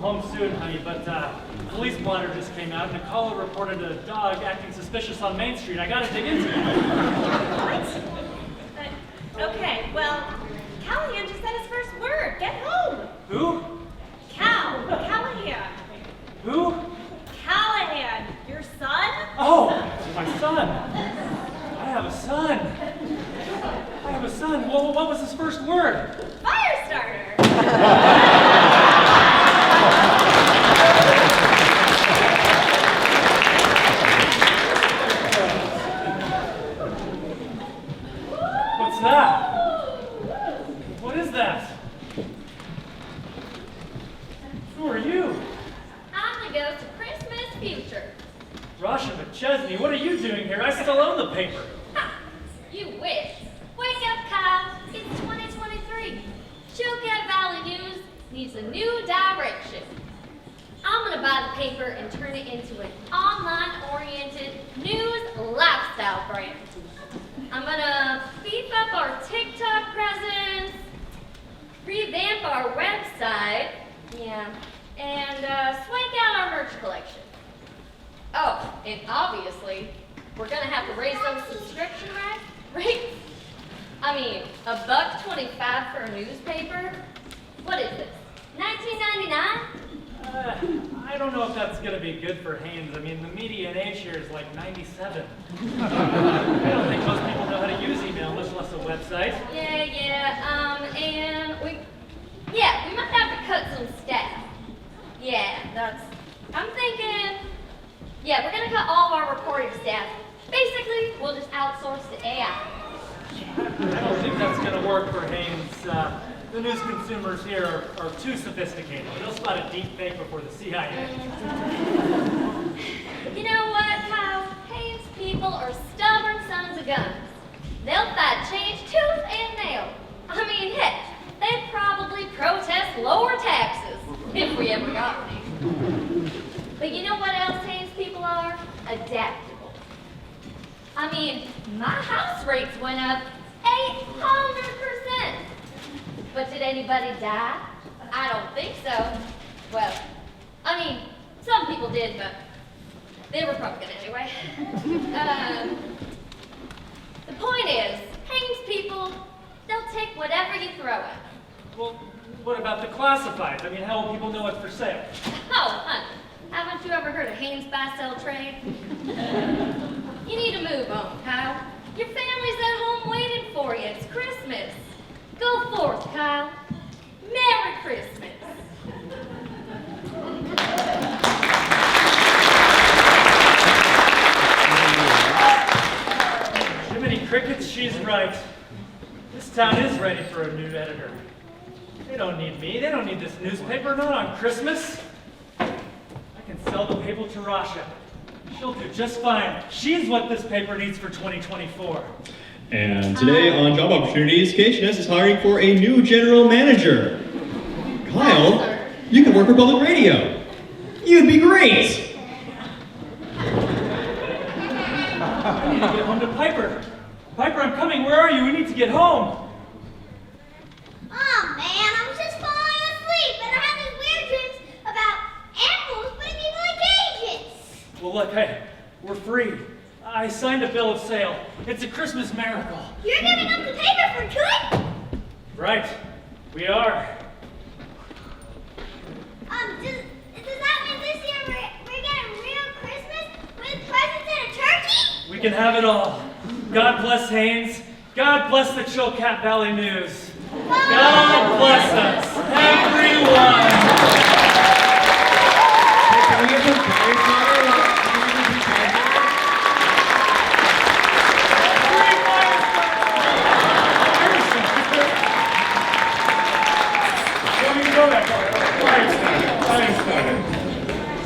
Home soon, honey, but police blotter just came out and a caller reported a dog acting suspicious on Main Street. I gotta dig into it. What? Okay, well, Callahan just said his first word. Get home. Who? Callahan. Who? Callahan, your son? Oh, my son. I have a son. Well, what was his first word? Fire starter. What's that? What is that? Who are you? I'm the ghost of Christmas future. Rasha McChesney, what are you doing here? I still own the paper. Ha! You wish. Wake up, Kyle. It's 2023. Chilkat Valley News needs a new direction. I'm gonna buy the paper and turn it into an online-oriented news lifestyle brand. I'm gonna beef up our TikTok presence, revamp our website, and swank out our merch collection. Oh, and obviously, we're gonna have to raise those subscription rates. I mean, $1.25 for a newspaper? What is this, 1999? I don't know if that's going to be good for Haines. I mean, the median age here is like 97. I don't think most people know how to use email, much less a website. And we might have to cut some staff. I'm thinking, we're gonna cut all of our reporting staff. Basically, we'll just outsource to AI. I don't think that's going to work for Haines. The news consumers here are too sophisticated. They'll spot a deep fake before the CIA. You know what, Kyle? Haines people are stubborn sons of guns. They'll fight change tooth and nail. I mean, heck, they'd probably protest lower taxes if we ever got any. But you know what else Haines people are? Adaptable. I mean, my house rates went up 800%. But did anybody die? I don't think so. Well, I mean, some people did, but they were probably good anyway. The point is, Haines people, they'll take whatever you throw at them. Well, what about the classifieds? I mean, how will people know what's for sale? Oh, honey, haven't you ever heard of Haines buy-sell trade? You need to move on, Kyle. Your family's at home waiting for you. It's Christmas. Go forth, Kyle. Merry Christmas. Jiminy Crickets, she's right. This town is ready for a new editor. They don't need me. They don't need this newspaper, not on Christmas. I can sell the paper to Rasha. She'll do just fine. She's what this paper needs for 2024. And today on Job Opportunities, KHNS is hiring for a new general manager. Kyle, you can work for public radio. You'd be great. I need to get home to Piper. Piper, I'm coming. Where are you? We need to get home. Oh man, I was just falling asleep and I had these weird dreams about animals putting people in cages. Well, look, hey, we're free. I signed a bill of sale. It's a Christmas miracle. You're giving up the paper for good? Right, we are. Does that mean this year we're getting real Christmas with presents and a turkey? We can have it all. God bless Haines. God bless the Chilkat Valley News. God bless us, everyone.